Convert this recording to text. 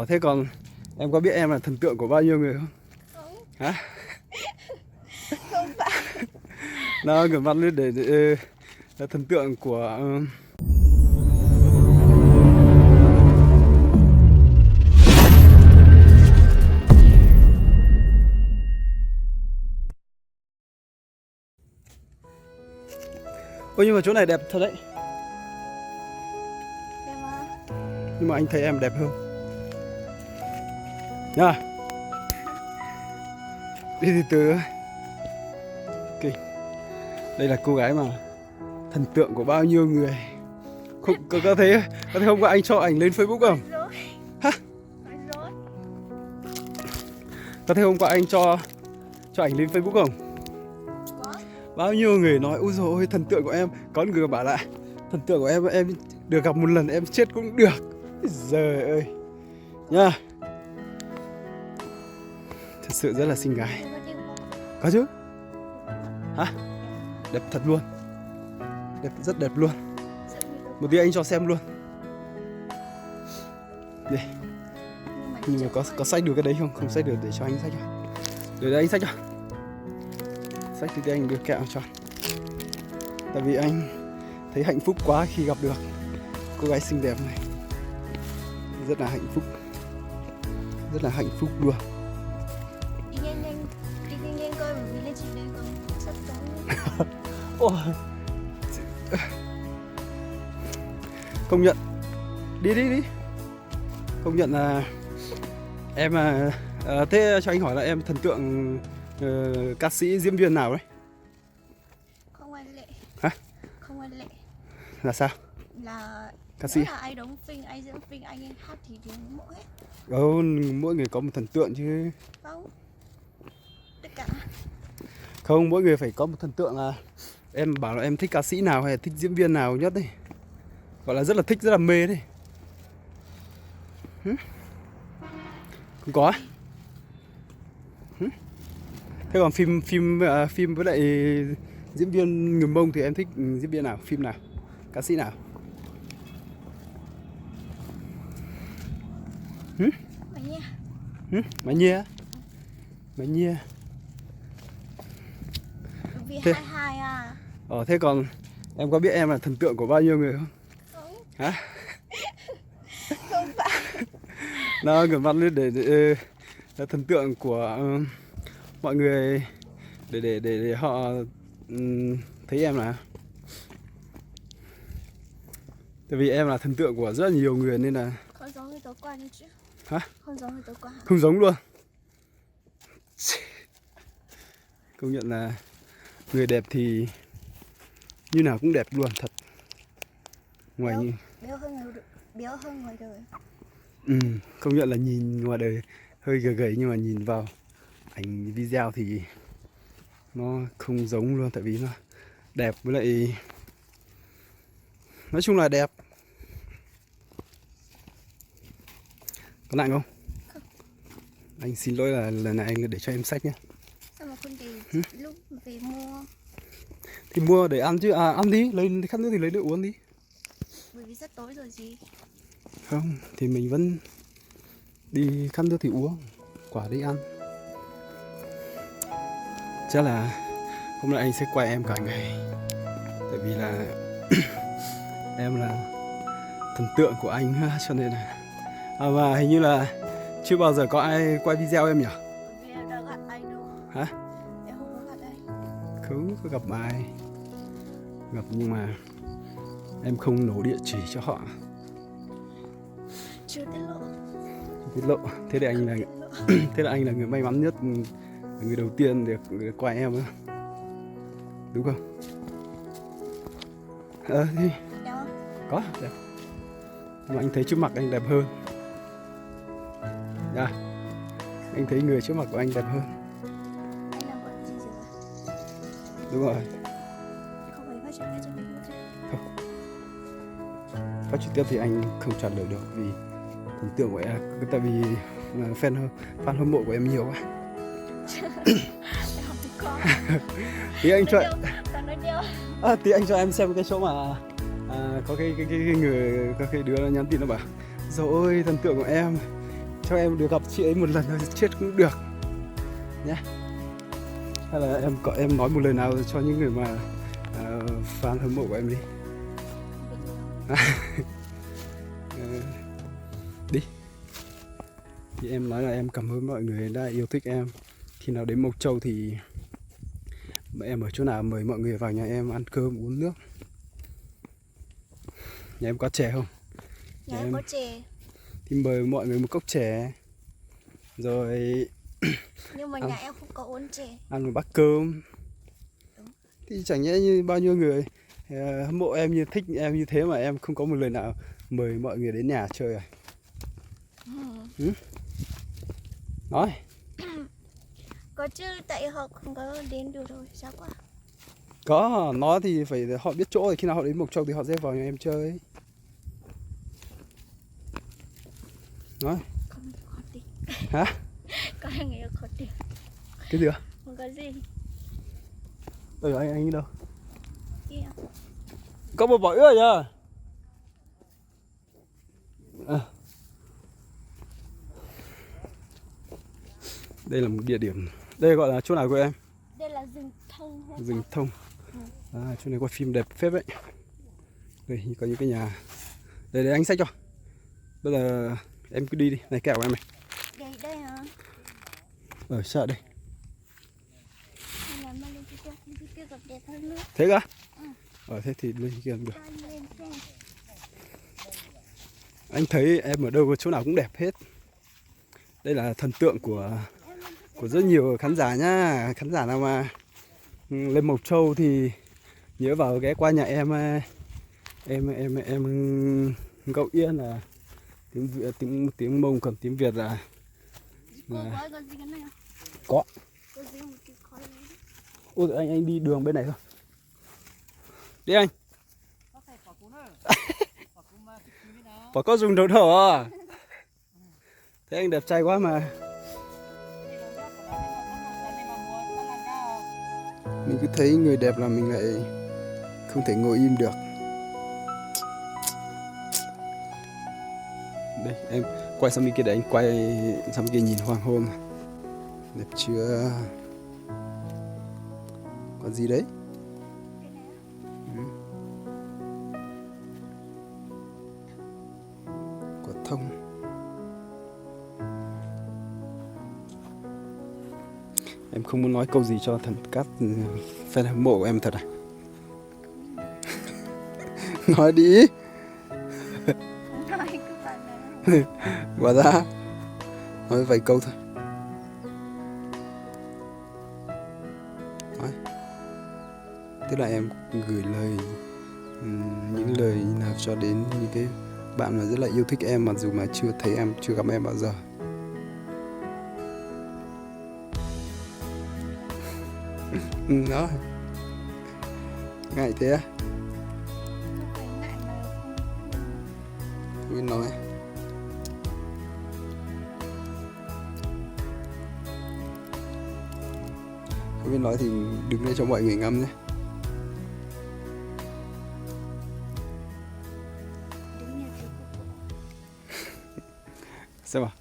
Thế còn em có biết em là thần tượng của bao nhiêu người không? Không, Hả? không phải. Nó ngửa mặt lên để là thần tượng của Ôi nhưng mà chỗ này đẹp thật đấy. Đẹp mà. Nhưng mà anh thấy em đẹp hơn. Nha. Đi từ từ thôi. Ok. Đây là cô gái mà thần tượng của bao nhiêu người. Không, có thấy hôm qua anh cho ảnh lên Facebook không? Rồi. Hả? Rồi. Có thấy hôm qua anh cho ảnh lên Facebook không? Có. Bao nhiêu người nói ôi dồi ôi thần tượng của em. Có người bảo lại thần tượng của em được gặp một lần em chết cũng được. Giời ơi. Nha. Thật sự rất là xinh gái. Em có yêu không? Có chứ. Hả? Đẹp thật luôn. Đẹp, rất đẹp luôn. Một tí anh cho xem luôn. Đây. Nhưng mà có xách được cái đấy không? Không xách được để cho anh xách cho. Để anh xách cho. Xách thì anh đưa kẹo cho. Tại vì anh thấy hạnh phúc quá khi gặp được cô gái xinh đẹp này. Rất là hạnh phúc. Rất là hạnh phúc luôn. Đi nhanh coi bởi vì lên trên đây còn sắp tối. Ôi. Công nhận. Đi. Công nhận là em thế cho anh hỏi là em thần tượng ca sĩ diễn viên nào đấy? Không ai lệ. Hả? Không ai lệ. Là sao? Là Ca sĩ? là ai đóng phim, ai diễn phim, anh ấy hát thì đều mẫu hết. Mỗi người có một thần tượng chứ. Không. Tất cả. Không, mỗi người phải có một thần tượng là em bảo là em thích ca sĩ nào hay là thích diễn viên nào nhất đấy. Gọi là rất là thích, rất là mê đấy. Không có á? Thế còn phim với lại diễn viên người Mông thì em thích diễn viên nào, phim nào, ca sĩ nào? Mà nha. Mã Nhia. Mã Nhia. Vì Thế- 22 à. Thế còn em có biết em là thần tượng của bao nhiêu người không? Không. Hả? Không phải. Nó ngửa mặt lên để là thần tượng của mọi người để họ thấy em là, tại vì em là thần tượng của rất là nhiều người nên là Không giống như tối qua nữa chứ. hả? Không giống như tối qua. Không giống luôn. Công nhận là người đẹp thì như nào cũng đẹp luôn thật. Ngoài như Béo hơn ngoài đời. công nhận là nhìn ngoài đời hơi gầy gầy nhưng mà nhìn vào ảnh video thì nó không giống luôn, tại vì nó đẹp với lại nói chung là đẹp. Có nặng không? Không. Anh xin lỗi là lần này anh để cho em xách nhé. Sao mà không để lúc về mua? Thì mua để ăn chứ, ăn đi, lấy khát nước thì lấy nước uống đi. Bởi vì rất tối rồi gì. Không, thì mình vẫn đi khát nước thì uống, quả đi ăn. Chắc là hôm nay anh sẽ quay em cả ngày. Tại vì là em là thần tượng của anh cho nên là và hình như là chưa bao giờ có ai quay video em nhỉ? Bởi vì em đã gặp anh đâu. Hả? Em không có gặp anh. Không có gặp ai. Gặp nhưng mà em không nổ địa chỉ cho họ. Chưa tiết lộ. Tiết lộ. Thế thì anh là thế là anh là người may mắn nhất, người đầu tiên được quay em á. Đúng không? Thì Đẹp không? có đẹp. Nhưng mà anh thấy trước mặt anh đẹp hơn. Dạ. Anh thấy người trước mặt của anh đẹp hơn. Anh làm quận gì rồi? Đúng rồi. Không phải phát triển cái chân mình chứ. Phát trực tiếp thì anh không trả lời được vì thần tượng của em, tại vì là fan hâm mộ của em nhiều quá. Em không thích con. Tí anh cho Tao nói đeo. tí anh cho em xem cái chỗ mà có cái người, có cái đứa nó nhắn tin nó bảo rồi ôi thần tượng của em cho em được gặp chị ấy một lần thôi chết cũng được nhé. Hay là em nói một lời nào cho những người mà fan hâm mộ của em đi. Đi. Thì em nói là em cảm ơn mọi người đã yêu thích em. Khi nào đến Mộc Châu thì em ở chỗ nào mời mọi người vào nhà em ăn cơm uống nước. Nhà em có chè không? Nhà em có chè. Thì mời mọi người một cốc chè. Rồi Nhưng mà nhà em không có uống chè. ăn một bát cơm. Đúng. Thì chẳng nhẽ như bao nhiêu người hâm mộ em, như thích em như thế mà em không có một lời nào mời mọi người đến nhà chơi à? Ừ? Nói. Có chứ, tại họ không có đến được rồi, sao quá. Có, nó thì phải họ biết chỗ rồi, khi nào họ đến Mộc Châu thì họ sẽ vào nhà em chơi. Nói. Không có tiền. Hả? Có người có tiền. Cái gì ạ? Không có gì. Anh đi đâu? Kia. Có một bỏi ưa nhá. Đây là một địa điểm. Đây gọi là chỗ nào của em? Đây là rừng thông. Rừng thông. Chỗ này có phim đẹp phết đấy. Đây có những cái nhà. Đây anh xách cho. Bây giờ em cứ đi đi, này kẹo của em này. Đây hả? Ở sợ đây. Hay là mang lên kia gặp đẹp hơn nữa. Thế cơ? Thế thì lên kia cũng được. Anh thấy em ở đâu chỗ nào cũng đẹp hết. Đây là thần tượng của rất nhiều khán giả nhá. Khán giả nào mà lên Mộc Châu thì nhớ vào ghé qua nhà em Gậu Yên là tiếng Mông, còn tiếng Việt là Cô có gì cái này không? có. Có gì không? Cái khói đấy. Ôi anh đi đường bên này thôi. Đi anh. Bỏ có dùng đầu thổ à? Thế anh đẹp trai quá mà. Mình cứ thấy người đẹp là mình lại không thể ngồi im được. Đây em quay sang bên kia để anh quay sang bên kia nhìn hoàng hôn. Đẹp chưa? Còn gì đấy? Quả thông. Em không muốn nói câu gì cho thần cát fan hâm mộ của em thật à? Nói đi. Nói cứ bảo là Quả ra nói vài câu thôi. Nói. Tức là em gửi lời những lời nào cho đến những cái bạn mà rất là yêu thích em mặc dù mà chưa thấy em, chưa gặp em bao giờ. Đó. Ngại thế à? không phải ngại mà không. Tôi nói. Không biết nói thì đứng đây cho mọi người ngắm nhé. Đứng nhà thầy cô. Xem nào.